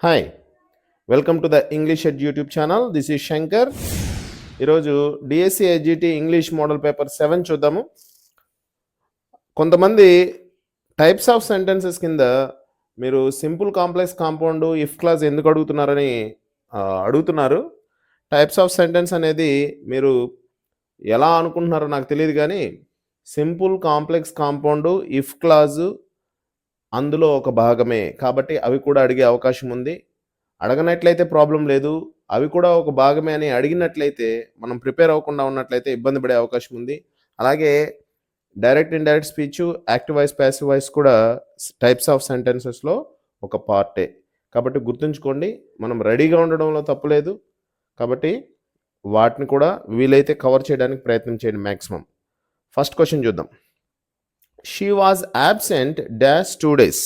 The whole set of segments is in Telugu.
Hi welcome to the English ed YouTube channel. This is Shankar. ఈరోజు డిఎస్సి ఐజిటి ఇంగ్లీష్ మోడల్ పేపర్ 7 చూద్దాము. కొంతమంది టైప్స్ ఆఫ్ సెంటెన్సెస్ కింద మీరు simple complex compound if clause ఎందుకు అడుగుతున్నారని అడుగుతున్నారు. టైప్స్ ఆఫ్ సెంటెన్స్ అనేది మీరు ఎలా అనుకుంటున్నారో నాకు తెలియదు, కానీ simple complex compound if clause అందులో ఒక భాగమే కాబట్టి అవి కూడా అడిగే అవకాశం ఉంది. అడగనట్లయితే ప్రాబ్లం లేదు, అవి కూడా ఒక భాగమే అని అడిగినట్లయితే మనం ప్రిపేర్ అవ్వకుండా ఉన్నట్లయితే ఇబ్బంది పడే అవకాశం ఉంది. అలాగే direct indirect speech, active voice, passive voice కూడా టైప్స్ ఆఫ్ సెంటెన్సెస్లో ఒక పార్టే. కాబట్టి గుర్తుంచుకోండి, మనం రెడీగా ఉండడంలో తప్పులేదు. కాబట్టి వాటిని కూడా వీలైతే కవర్ చేయడానికి ప్రయత్నం చేయండి మ్యాక్సిమం. ఫస్ట్ క్వశ్చన్ చూద్దాం. She was absent dash 2 days.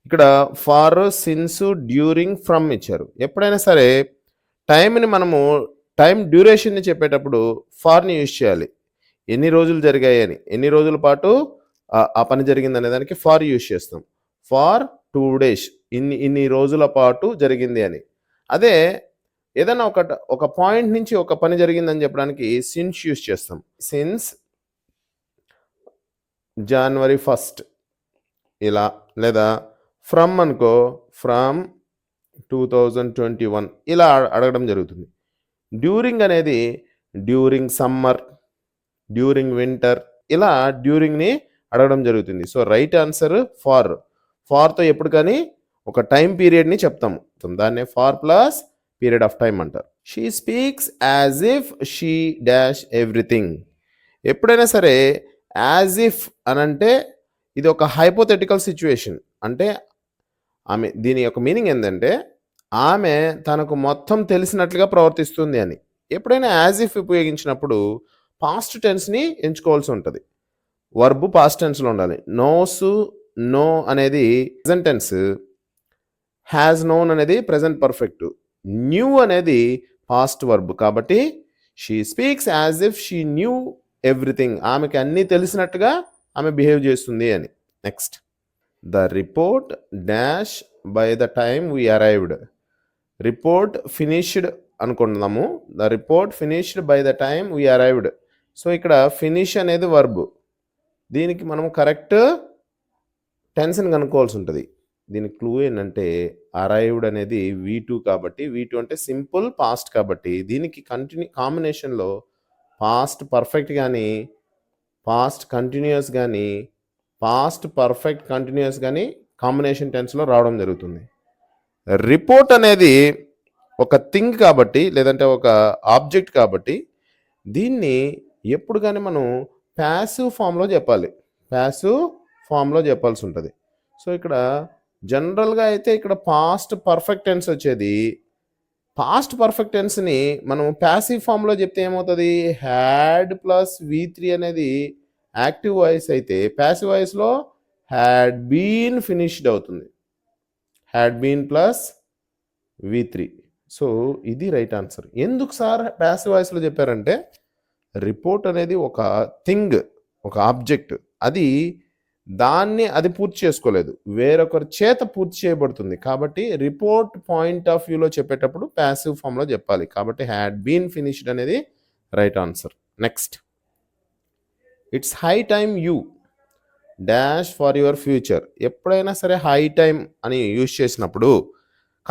ఇక్కడ ఫార్, సిన్స్, డ్యూరింగ్, ఫ్రమ్ ఇచ్చారు. ఎప్పుడైనా సరే టైంని మనము టైం డ్యూరేషన్ని చెప్పేటప్పుడు ఫార్ని యూజ్ చేయాలి. ఎన్ని రోజులు జరిగాయి అని, ఎన్ని రోజుల పాటు ఆ పని జరిగింది అనే దానికి ఫార్ యూజ్ చేస్తాం. ఫార్ 2 days, ఇన్ని రోజుల పాటు జరిగింది అని. అదే ఏదైనా ఒక పాయింట్ నుంచి ఒక పని జరిగిందని చెప్పడానికి సిన్స్ యూజ్ చేస్తాం. సిన్స్ January 1st ఇలా, లేదా ఫ్రమ్ అనుకో ఫ్రమ్ 2021 ఇలా అడగడం జరుగుతుంది. డ్యూరింగ్ అనేది డ్యూరింగ్ సమ్మర్, డ్యూరింగ్ వింటర్, ఇలా డ్యూరింగ్ని అడగడం జరుగుతుంది. So right answer for. ఫార్తో ఎప్పుడు కానీ ఒక టైం పీరియడ్ని చెప్తాము, దాన్నే for plus period of time అంటారు. She speaks as if she dash everything. ఎప్పుడైనా సరే యాజ్ ఇఫ్ అనంటే ఇది ఒక హైపోథెటికల్ సిచ్యువేషన్. అంటే ఆమె, దీని యొక్క మీనింగ్ ఏంటంటే ఆమె తనకు మొత్తం తెలిసినట్లుగా ప్రవర్తిస్తుంది అని. ఎప్పుడైనా యాజ్ ఇఫ్ ఉపయోగించినప్పుడు పాస్ట్ టెన్స్ని ఎంచుకోవాల్సి ఉంటుంది. వర్బ్ పాస్ట్ టెన్స్లో ఉండాలి. నోస్, నో అనేది ప్రెజెంట్ టెన్స్, హ్యాజ్ నోన్ అనేది ప్రెజెంట్ పర్ఫెక్ట్, న్యూ అనేది పాస్ట్ వర్బ్. కాబట్టి she speaks as if she knew everything. ఆమెకి అన్నీ తెలిసినట్టుగా ఆమె బిహేవ్ చేస్తుంది అని. Next, the report dash by the time we arrived. Report finished అనుకుంటున్నాము. The report finished by the time we arrived. So ఇక్కడ ఫినిష్ అనేది వర్బ్, దీనికి మనం కరెక్ట్ టెన్స్ని కనుక్కోవాల్సి ఉంటుంది. దీని క్లూ ఏంటంటే అరైవ్డ్ అనేది V2 కాబట్టి, V2 అంటే సింపుల్ పాస్ట్ కాబట్టి దీనికి కాంబినేషన్లో పాస్ట్ పర్ఫెక్ట్ కానీ, పాస్ట్ కంటిన్యూస్ కానీ, పాస్ట్ పర్ఫెక్ట్ కంటిన్యూస్ కానీ కాంబినేషన్ టెన్స్లో రావడం జరుగుతుంది. రిపోర్ట్ అనేది ఒక థింగ్ కాబట్టి, లేదంటే ఒక ఆబ్జెక్ట్ కాబట్టి దీన్ని ఎప్పుడు కానీ మనం ప్యాసివ్ ఫామ్లో చెప్పాలి, ప్యాసివ్ ఫామ్లో చెప్పాల్సి ఉంటుంది. సో ఇక్కడ జనరల్గా అయితే ఇక్కడ పాస్ట్ పర్ఫెక్ట్ టెన్స్ వచ్చేది. పాస్ట్ పర్ఫెక్ట్ టెన్స్ని మనం ప్యాసివ్ ఫామ్లో చెప్తే ఏమవుతుంది, హ్యాడ్ ప్లస్ V3 అనేది యాక్టివ్ వాయిస్ అయితే ప్యాసివ్ వాయిస్లో హ్యాడ్ బీన్ ఫినిష్డ్ అవుతుంది. Had been plus V3. So ఇది రైట్ ఆన్సర్. ఎందుకు సార్ ప్యాసివ్ వాయిస్లో చెప్పారంటే రిపోర్ట్ అనేది ఒక థింగ్, ఒక ఆబ్జెక్ట్, అది పూర్తి చేసుకోలేదు, వేరొకరి చేత పూర్తి చేయబడుతుంది. కాబట్టి రిపోర్ట్ పాయింట్ ఆఫ్ వ్యూలో చెప్పేటప్పుడు ప్యాసివ్ ఫామ్లో చెప్పాలి. కాబట్టి హ్యాడ్ బీన్ ఫినిష్డ్ అనేది right answer. Next, it's high time you dash for your future. ఎప్పుడైనా సరే హై టైమ్ అని యూజ్ చేసినప్పుడు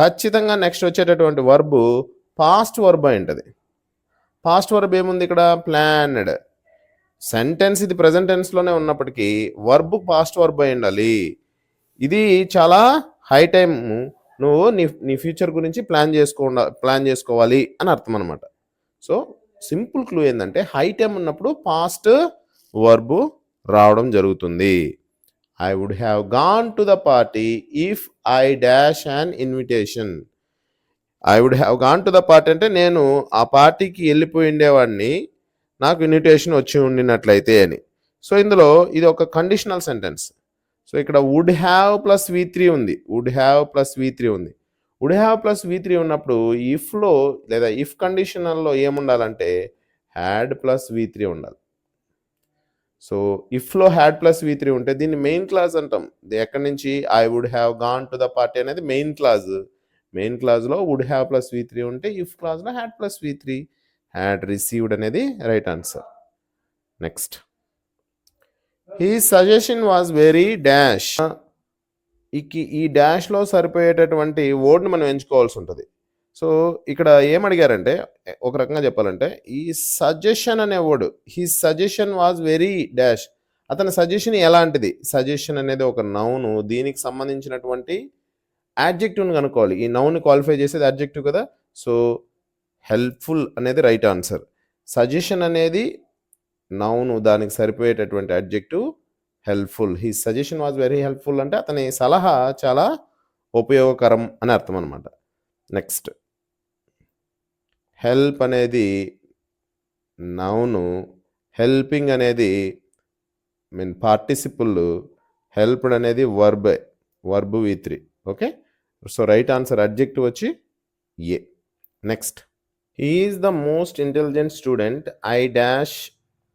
ఖచ్చితంగా నెక్స్ట్ వచ్చేటటువంటి వర్బ్ పాస్ట్ వర్బ్ అయి ఉంటుంది. పాస్ట్ వర్బ్ ఏముంది ఇక్కడ, ప్లాన్డ్. సెంటెన్స్ ఇది ప్రజెంట్ టెన్స్లోనే ఉన్నప్పటికీ వర్బ్ పాస్ట్ వర్బ్ అయి ఉండాలి. ఇది చాలా హై టైమ్, నువ్వు నీ ఫ్యూచర్ గురించి ప్లాన్ చేసుకోవాలి అని అర్థం అనమాట. సో సింపుల్ క్లూ ఏంటంటే హై టైమ్ ఉన్నప్పుడు పాస్ట్ వర్బ్ రావడం జరుగుతుంది. I would have gone to the party if I dash an invitation. I would have gone to the party అంటే నేను ఆ పార్టీకి వెళ్ళిపోయి ఉండేవాడిని, నాకు ఇన్విటేషన్ వచ్చి ఉండినట్లయితే అని. సో ఇందులో ఇది ఒక కండిషనల్ సెంటెన్స్. సో ఇక్కడ వుడ్ హ్యావ్ ప్లస్ V3 ఉంది, వుడ్ హ్యావ్ ప్లస్ V3 ఉంది. వుడ్ హ్యావ్ ప్లస్ V3 ఉన్నప్పుడు ఇఫ్లో లేదా ఇఫ్ కండిషనల్లో ఏముండాలంటే హ్యాడ్ ప్లస్ V3 ఉండాలి. సో ఇఫ్లో హ్యాడ్ ప్లస్ V3 ఉంటే దీన్ని మెయిన్ క్లాజ్ అంటాం. ఎక్కడి నుంచి, I would have gone to the party అనేది మెయిన్ క్లాజ్. మెయిన్ క్లాజ్లో వుడ్ హ్యావ్ ప్లస్ V3 ఉంటే ఇఫ్ క్లాజ్లో had plus V3, had received అనేది right answer. Next, he suggestion was very dash. ఈ డాష్లో సరిపోయేటటువంటి వర్డ్ని మనం ఎంచుకోవాల్సి ఉంటుంది. సో ఇక్కడ ఏమడిగారంటే, ఒక రకంగా చెప్పాలంటే, ఈ సజెషన్ అనే word, he suggestion was very dash, అతని సజెషన్ ఎలాంటిది? సజెషన్ అనేది ఒక నౌను, దీనికి సంబంధించినటువంటి యాడ్జెక్టివ్ని కనుక్కోవాలి. ఈ నౌన్ని క్వాలిఫై చేసేది యాడ్జెక్టివ్ కదా, సో హెల్ప్ఫుల్ అనేది రైట్ ఆన్సర్. సజెషన్ అనేది నౌను, దానికి సరిపోయేటటువంటి adjective helpful. He suggestion was very helpful అంటే అతని సలహా చాలా ఉపయోగకరం అని అర్థం అనమాట. నెక్స్ట్, హెల్ప్ అనేది నౌను, హెల్పింగ్ అనేది పార్టిసిపుల్, హెల్ప్డ్ అనేది verb V3. Okay, so right answer adjective వచ్చి ఏ. Next, he is the most intelligent student I dash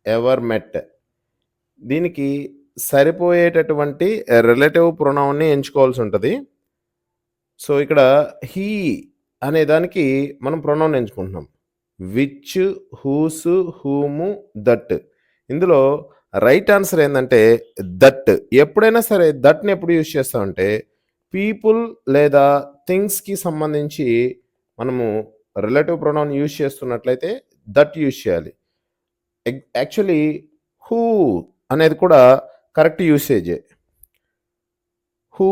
ever met. దీనికి సరిపోయేటటువంటి రిలేటివ్ ప్రొనౌన్ని ఎంచుకోవాల్సి ఉంటుంది. సో ఇక్కడ హీ అనే దానికి మనం ప్రొనౌన్ ఎంచుకుంటున్నాం, విచ్, హూస్, హూము, దట్. ఇందులో రైట్ ఆన్సర్ ఏంటంటే దట్. ఎప్పుడైనా సరే దట్ని ఎప్పుడు యూజ్ చేస్తామంటే పీపుల్ లేదా థింగ్స్కి సంబంధించి మనము రిలేటివ్ ప్రొనౌన్ యూజ్ చేస్తున్నట్లయితే దట్ యూజ్ చేయాలి. యాక్చువల్లీ హూ అనేది కూడా కరెక్ట్ యూసేజే. Who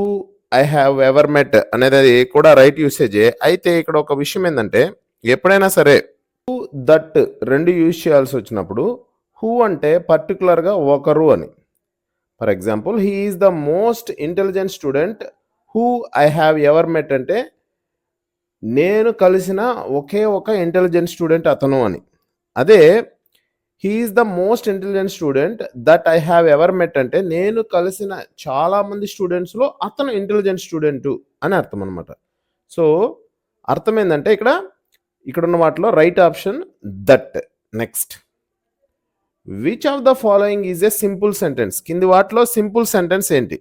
I have ever met అనేది కూడా రైట్ యూసేజే. అయితే ఇక్కడ ఒక విషయం ఏంటంటే, ఎప్పుడైనా సరే హూ, దట్ రెండు యూజ్ చేయాల్సి వచ్చినప్పుడు హూ అంటే పర్టికులర్గా ఒకరు అని. For example, he is the most intelligent student who I have ever మెట్ అంటే నేను కలిసిన ఒకే ఒక ఇంటెలిజెంట్ స్టూడెంట్ అతను అని. అదే he is the most intelligent student that I have ever మెట్ అంటే నేను కలిసిన చాలామంది స్టూడెంట్స్లో అతను ఇంటెలిజెంట్ స్టూడెంటు అని అర్థం అనమాట. సో అర్థం ఏంటంటే ఇక్కడ ఉన్న వాటిలో right option that. Next, which of the following is a simple sentence. కింది వాటిలో సింపుల్ సెంటెన్స్ ఏంటి?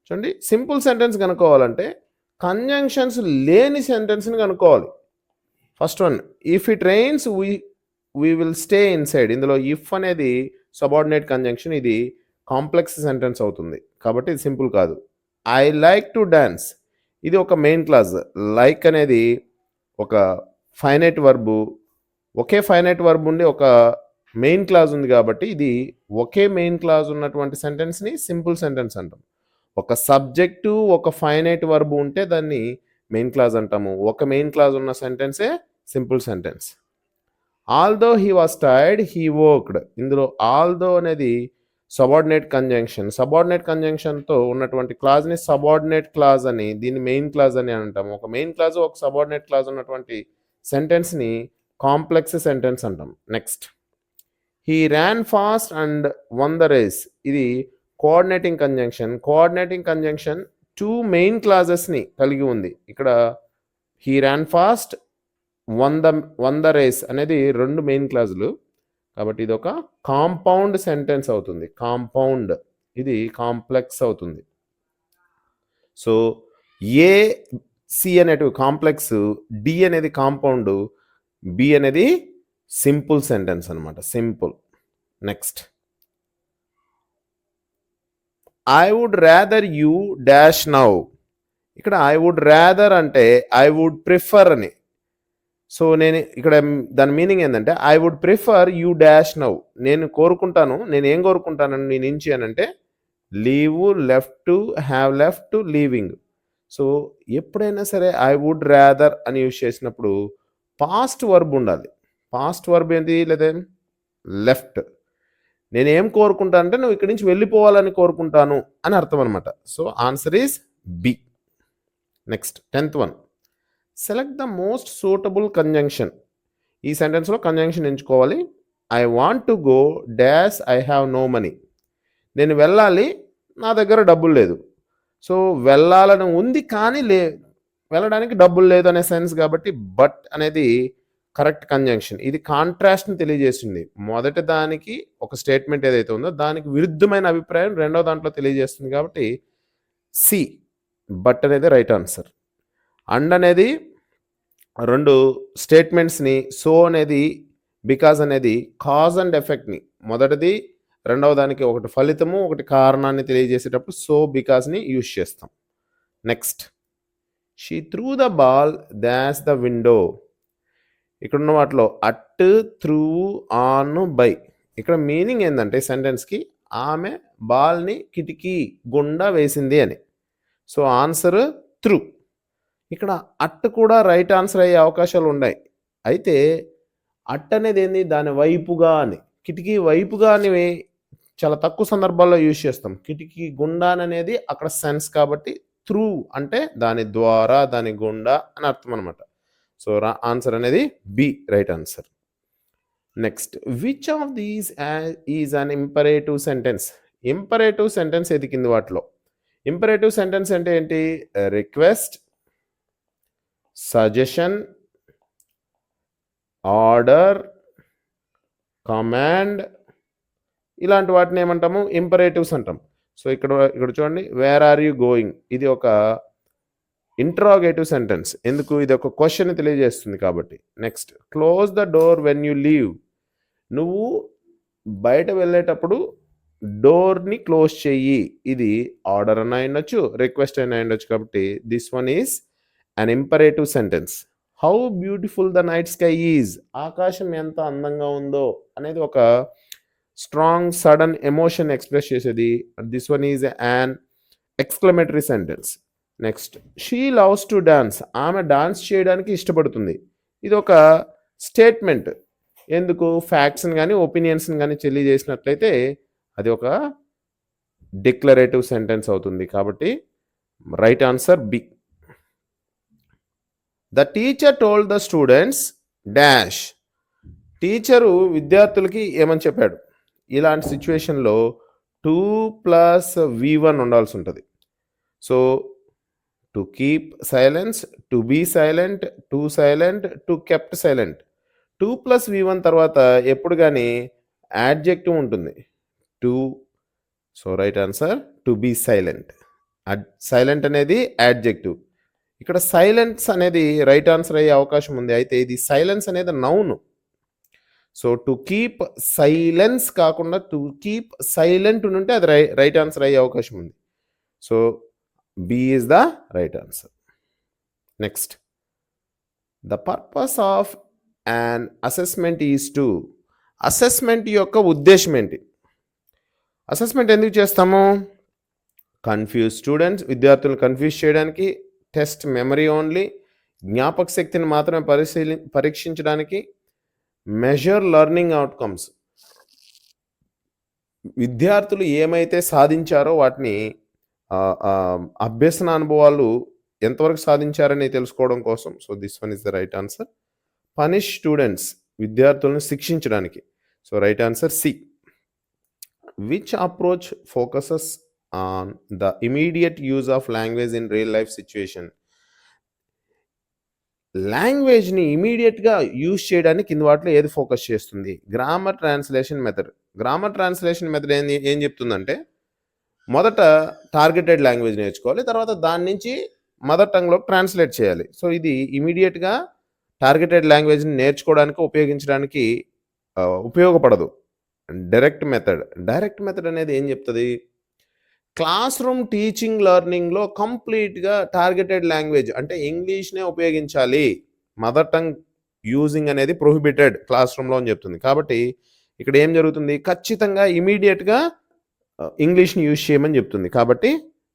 చూడండి, సింపుల్ సెంటెన్స్ కనుక్కోవాలంటే కంజంక్షన్స్ లేని సెంటెన్స్ని కనుక్కోవాలి. First one, if it rains we will stay inside. ఇందులో ఇఫ్ అనేది సబార్డినేట్ కంజంక్షన్, ఇది కాంప్లెక్స్ సెంటెన్స్ అవుతుంది కాబట్టి ఇది సింపుల్ కాదు. ఐ లైక్ టు డాన్స్, ఇది ఒక మెయిన్ క్లాజ్. లైక్ అనేది ఒక ఫైనైట్ వర్బు, ఒకే ఫైనైట్ వర్బ్ ఉండి ఒక మెయిన్ క్లాజ్ ఉంది కాబట్టి ఇది ఒకే మెయిన్ క్లాజ్ ఉన్నటువంటి సెంటెన్స్ని సింపుల్ సెంటెన్స్ అంటాం. ఒక సబ్జెక్టు ఒక ఫైనైట్ వర్బ్ ఉంటే దాన్ని మెయిన్ క్లాజ్ అంటాము. ఒక మెయిన్ క్లాజ్ ఉన్న సెంటెన్సే simple sentence. Although he was tired he worked, ఇందులో ఆల్దో అనేది సబార్డినేట్ కంజంక్షన్. సబార్డినేట్ కంజంక్షన్తో ఉన్నటువంటి క్లాజ్ని సబార్డినేట్ క్లాజ్ అని, దీన్ని మెయిన్ క్లాజ్ అని అంటాము. ఒక మెయిన్ క్లాజ్ ఒక సబార్డినేట్ క్లాజ్ ఉన్నటువంటి సెంటెన్స్ని కాంప్లెక్స్ సెంటెన్స్ అంటాం. Next, he ran fast and won the race, ఇది coordinating conjunction. Coordinating conjunction two main క్లాజెస్ని కలిగి ఉంది. ఇక్కడ he ran fast, won the race అనేది రెండు మెయిన్ క్లాజులు కాబట్టి ఇది ఒక కాంపౌండ్ సెంటెన్స్ అవుతుంది. కాంపౌండ్, ఇది కాంప్లెక్స్ అవుతుంది. సో ఏ, సి అనేటివి కాంప్లెక్స్, డి అనేది కాంపౌండ్, బి అనేది సింపుల్ సెంటెన్స్ అనమాట, simple. Next, I would rather you dash now. ఇక్కడ ఐ వుడ్ రాదర్ అంటే ఐ వుడ్ ప్రిఫర్ అని. సో నేను ఇక్కడ దాని మీనింగ్ ఏంటంటే I would prefer you dash now, నేను కోరుకుంటాను, నేను ఏం కోరుకుంటాను నీ నుంచి అని అంటే leave, left to, have left to, leaving. So ఎప్పుడైనా సరే ఐ వుడ్ రాదర్ అని యూజ్ చేసినప్పుడు పాస్ట్ వర్బ్ ఉండాలి. పాస్ట్ వర్బ్ ఏంటి? లేదా లెఫ్ట్. నేను ఏం కోరుకుంటాను అంటే నువ్వు ఇక్కడి నుంచి వెళ్ళిపోవాలని కోరుకుంటాను అని అర్థం అనమాట. So answer is B. Next, 10th one, select the most suitable conjunction. ఈ సెంటెన్స్లో కంజంక్షన్ ఎంచుకోవాలి. I want to go dash I have no money, నేను వెళ్ళాలి నా దగ్గర డబ్బులు లేదు. సో వెళ్ళాలని ఉంది కానీ వెళ్ళడానికి డబ్బులు లేదు అనే సెన్స్ కాబట్టి బట్ అనేది కరెక్ట్ కంజంక్షన్. ఇది కాంట్రాస్ట్ని తెలియజేస్తుంది. మొదటి దానికి ఒక స్టేట్మెంట్ ఏదైతే ఉందో దానికి విరుద్ధమైన అభిప్రాయం రెండో దాంట్లో తెలియజేస్తుంది కాబట్టి సి, బట్ అనేది రైట్ ఆన్సర్. అండ్ అనేది 2 స్టేట్మెంట్స్‌ని, సో అనేది, బికాజ్ అనేది కాజ్ అండ్ ఎఫెక్ట్‌ని, మొదటిది రెండవ దానికి ఒకటి ఫలితము, ఒకటి కారణాన్ని తెలియజేసేటప్పుడు సో, బికాజ్‌ని యూజ్ చేస్తాం. Next, she through the ball dash the window. ఇక్కడున్న వాటిలో అట్, త్రూ, ఆన్, బై. ఇక్కడ మీనింగ్ ఏందంటే సెంటెన్స్‌కి ఆమె బాల్‌ని కిటికీ గుండా వేసింది అని. So, answer through. ఇక్కడ అట్ కూడా రైట్ ఆన్సర్ అయ్యే అవకాశాలు ఉన్నాయి. అయితే అట్ అనేది ఏంది? దాని వైపుగా అని. కిటికీ వైపుగా అని చాలా తక్కువ సందర్భాల్లో యూజ్ చేస్తాం. కిటికీ గుండాననేది అక్కడ సెన్స్ కాబట్టి త్రూ అంటే దాని ద్వారా, దాని గుండా అని అర్థం అనమాట. సో, ఆన్సర్ అనేది B right answer. Next, which of these is an imperative sentence? Imperative sentence ఏది కింది వాటిలో? ఇంపరేటివ్ సెంటెన్స్ అంటే ఏంటి? రిక్వెస్ట్, సజెషన్, ఆర్డర్, కమాండ్, ఇలాంటి వాటిని ఏమంటాము? ఇంపరేటివ్స్ అంటాం. సో, ఇక్కడ చూడండి, వేర్ ఆర్ యూ గోయింగ్? ఇది ఒక ఇంట్రాగేటివ్ సెంటెన్స్. ఎందుకు? ఇది ఒక క్వశ్చన్ తెలియజేస్తుంది కాబట్టి. Next, close the door when you leave. నువ్వు బయట వెళ్ళేటప్పుడు డోర్ని క్లోజ్ చెయ్యి. ఇది ఆర్డర్ అన్న అయ్యుండొచ్చు, రిక్వెస్ట్ అయినా అయ్యుండొచ్చు. కాబట్టి this one is an imperative sentence. How beautiful the night sky is. ఆకాశం ఎంత అందంగా ఉందో అనేది ఒక స్ట్రాంగ్ సడన్ ఎమోషన్ ఎక్స్ప్రెస్ చేసేది. This one is an exclamatory sentence. Next, she loves to dance. ఆమె డాన్స్ చేయడానికి ఇష్టపడుతుంది. ఇది ఒక స్టేట్మెంట్. ఎందుకు? ఫ్యాక్ట్స్ని కానీ ఒపీనియన్స్ని కానీ తెలియజేసినట్లయితే అది ఒక డిక్లరేటివ్ సెంటెన్స్ అవుతుంది. కాబట్టి right answer B. The teacher told the students dash. Teacher విద్యార్థులకి ఏమని చెప్పాడు? ఇలాంటి సిచ్యువేషన్లో 2+V1 ఉండాల్సి ఉంటుంది. So, to keep silence, to be silent, to silent, to kept silent. 2+V1 తర్వాత ఎప్పుడు కానీ యాడ్జెక్టివ్ ఉంటుంది. To. So, right answer to be silent. Silent అనేది యాడ్జెక్టివ్. ఇక్కడ సైలెన్స్ అనేది రైట్ ఆన్సర్ అయ్యే అవకాశం ఉంది. అయితే ఇది సైలెన్స్ అనేది noun. So, to keep silence కాకుండా టు కీప్ సైలెంట్ ఉంటే అది రైట్ ఆన్సర్ అయ్యే అవకాశం ఉంది. So, B is the right answer. Next, the purpose of an assessment is to. Assessment యొక్క ఉద్దేశం ఏంటి? అసెస్మెంట్ ఎందుకు చేస్తాము? కన్ఫ్యూజ్ స్టూడెంట్స్, విద్యార్థులను కన్ఫ్యూజ్ చేయడానికి. టెస్ట్ మెమరీ ఓన్లీ, జ్ఞాపక శక్తిని మాత్రమే పరీక్షించడానికి. మెజర్ లెర్నింగ్ అవుట్కమ్స్, విద్యార్థులు ఏమైతే సాధించారో వాటిని అభ్యసన అనుభవాలు ఎంతవరకు సాధించారని తెలుసుకోవడం కోసం. So, this one is the right answer. Punish students, విద్యార్థులను శిక్షించడానికి. So, right answer C. Which approach focuses on the immediate use of language in real life situation? లాంగ్వేజ్ని ఇమీడియట్గా యూజ్ చేయడానికి కింద వాటిలో ఏది ఫోకస్ చేస్తుంది? Grammar translation method. Grammar translation method ఏం చెప్తుందంటే, మొదట టార్గెటెడ్ లాంగ్వేజ్ నేర్చుకోవాలి, తర్వాత దాని నుంచి మదర్ టంగ్లోకి ట్రాన్స్లేట్ చేయాలి. సో, ఇది ఇమీడియట్గా టార్గెటెడ్ లాంగ్వేజ్ని నేర్చుకోవడానికి ఉపయోగించడానికి ఉపయోగపడదు. డైరెక్ట్ మెథడ్ అనేది ఏం చెప్తుంది? క్లాస్ రూమ్ టీచింగ్ లెర్నింగ్లో కంప్లీట్గా టార్గెటెడ్ లాంగ్వేజ్ అంటే ఇంగ్లీష్నే ఉపయోగించాలి, మదర్ టంగ్ యూజింగ్ అనేది ప్రొహిబిటెడ్ క్లాస్ రూమ్లో అని చెప్తుంది. కాబట్టి ఇక్కడ ఏం జరుగుతుంది? ఖచ్చితంగా ఇమీడియట్గా ఇంగ్లీష్ని యూజ్ చేయమని చెప్తుంది. కాబట్టి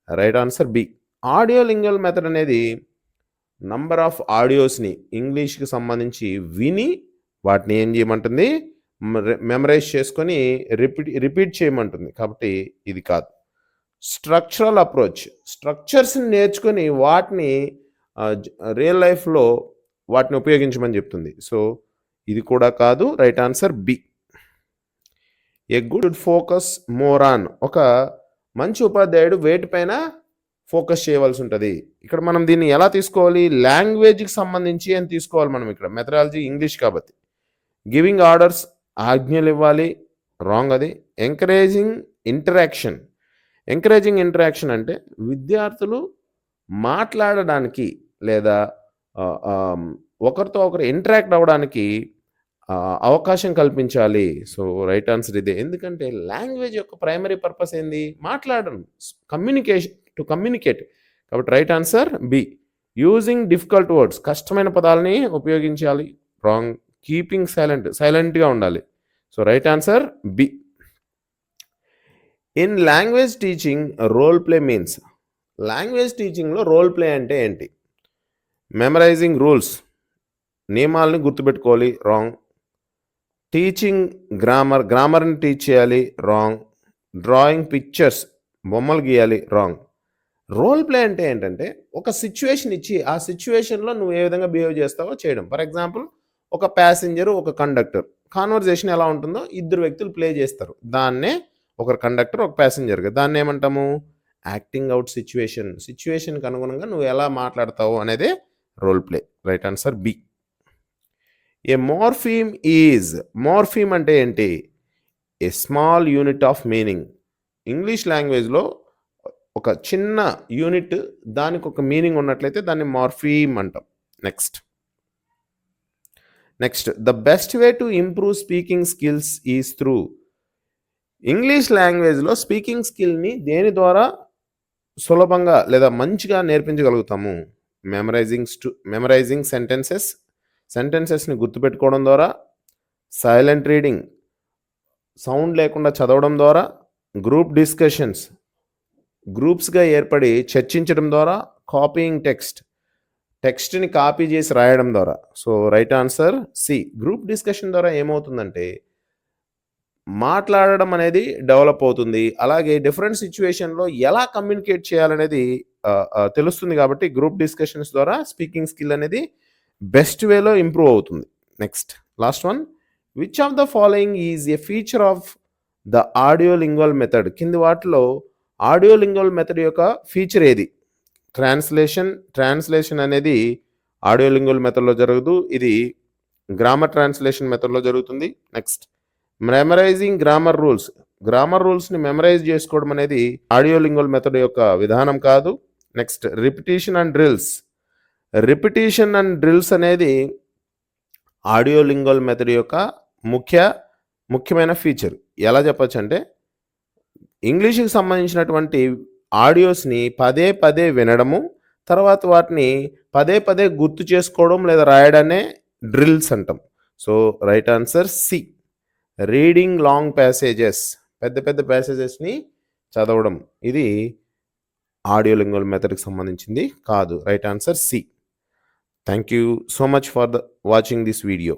right answer B. Audio lingual method అనేది నంబర్ ఆఫ్ ఆడియోస్ని ఇంగ్లీష్కి సంబంధించి విని వాటిని ఏం చేయమంటుంది? మెమరైజ్ చేసుకొని రిపీట్ చేయమంటుంది. కాబట్టి ఇది కాదు. స్ట్రక్చరల్ అప్రోచ్, స్ట్రక్చర్స్ని నేర్చుకొని వాటిని రియల్ లైఫ్లో వాటిని ఉపయోగించమని చెప్తుంది. సో, ఇది కూడా కాదు. Right answer B. A good focus more on. ఒక మంచి ఉపాధ్యాయుడు వేటిపైన ఫోకస్ చేయవలసి ఉంటుంది. ఇక్కడ మనం దీన్ని ఎలా తీసుకోవాలి? లాంగ్వేజ్కి సంబంధించి అని తీసుకోవాలి మనం. ఇక్కడ మెథడాలజీ ఇంగ్లీష్ కాబట్టి. గివింగ్ ఆర్డర్స్, ఆజ్ఞలు ఇవ్వాలి, రాంగ్ అది. ఎంకరేజింగ్ ఇంటరాక్షన్ అంటే విద్యార్థులు మాట్లాడడానికి లేదా ఒకరితో ఒకరు ఇంటరాక్ట్ అవ్వడానికి అవకాశం కల్పించాలి. సో, రైట్ ఆన్సర్ ఇదే. ఎందుకంటే లాంగ్వేజ్ యొక్క ప్రైమరీ పర్పస్ ఏంది? మాట్లాడడం. కమ్యూనికేట్. కాబట్టి right answer B. Using difficult words. కష్టమైన పదాలని ఉపయోగించాలి. రాంగ్. కీపింగ్ సైలెంట్‌గా ఉండాలి. So, right answer B. In language teaching role play means. Language టీచింగ్‌లో రోల్ ప్లే అంటే ఏంటి? Memorising rules. నియమాలని గుర్తుపెట్టుకోవాలి. రాంగ్. టీచింగ్ గ్రామర్‌ని టీచ్ చేయాలి. రాంగ్. Drawing pictures. బొమ్మలు గీయాలి. రాంగ్. రోల్ ప్లే అంటే ఏంటంటే ఒక సిచ్యువేషన్ ఇచ్చి ఆ సిచ్యువేషన్‌లో నువ్వు ఏ విధంగా బిహేవ్ చేస్తావో చేయడం. ఫర్ ఎగ్జాంపుల్ ఒక ప్యాసింజర్, ఒక కండక్టర్. కాన్వర్జేషన్ ఎలా ఉంటుందో ఇద్దరు వ్యక్తులు ప్లే చేస్తారు. దాన్నే ఒకరు కండక్టర్, ఒక ప్యాసింజర్‌గా. దాన్నేమంటాము? Acting out situation. సిచ్యువేషన్‌కి అనుగుణంగా నువ్వు ఎలా మాట్లాడతావు అనేదే role play. Right answer B. A morpheme is. Morpheme అంటే ఏంటి? A small unit of meaning. English లాంగ్వేజ్‌లో ఒక చిన్న యూనిట్, దానికి ఒక మీనింగ్ ఉన్నట్లయితే దాన్ని మార్ఫీమ్ అంటాం. Next the best way to improve speaking skills is through. English లాంగ్వేజ్లో స్పీకింగ్ స్కిల్ని దేని ద్వారా సులభంగా లేదా మంచిగా నేర్పించగలుగుతాము? మెమరైజింగ్ సెంటెన్సెస్ని గుర్తుపెట్టుకోవడం ద్వారా, సైలెంట్ రీడింగ్, సౌండ్ లేకుండా చదవడం ద్వారా, గ్రూప్ డిస్కషన్స్, గ్రూప్స్గా ఏర్పడి చర్చించడం ద్వారా, కాపీయింగ్ టెక్స్ట్ని కాపీ చేసి రాయడం ద్వారా. So, right answer C. Group discussion ద్వారా ఏమవుతుందంటే మాట్లాడడం అనేది డెవలప్ అవుతుంది. అలాగే డిఫరెంట్ సిచ్యువేషన్‌లో ఎలా కమ్యూనికేట్ చేయాలనేది తెలుస్తుంది కాబట్టి గ్రూప్ డిస్కషన్స్ ద్వారా స్పీకింగ్ స్కిల్ అనేది బెస్ట్ వేలో ఇంప్రూవ్ అవుతుంది. Next last one. Which of the following is a feature of the audiolingual method. కింది వాటిలో ఆడియోలింగ్వల్ మెథడ్ యొక్క ఫీచర్ ఏది? ట్రాన్స్లేషన్ అనేది ఆడియోలింగ్వల్ మెథడ్‌లో జరగదు. ఇది గ్రామర్ ట్రాన్స్లేషన్ మెథడ్‌లో జరుగుతుంది. నెక్స్ట్ మెమరైజింగ్ గ్రామర్ రూల్స్ని మెమరైజ్ చేసుకోవడం అనేది ఆడియోలింగ్వల్ మెథడ్ యొక్క విధానం కాదు. నెక్స్ట్ రిపిటీషన్ అండ్ డ్రిల్స్ అనేది ఆడియోలింగ్వల్ మెథడ్ యొక్క ముఖ్యమైన ఫీచర్. ఎలా చెప్పచ్చు అంటే ఇంగ్లీష్కి సంబంధించినటువంటి ఆడియోస్ని పదే పదే వినడము, తర్వాత వాటిని పదే పదే గుర్తు చేసుకోవడం లేదా రాయడాన్నే డ్రిల్స్ అంటాం. So, right answer C. Reading long passages. పెద్ద ప్యాసేజెస్ని చదవడం. ఇది ఆడియోలింగ్వల్ మెథడ్కి సంబంధించింది కాదు. Right answer C. Thank you so much for watching this video.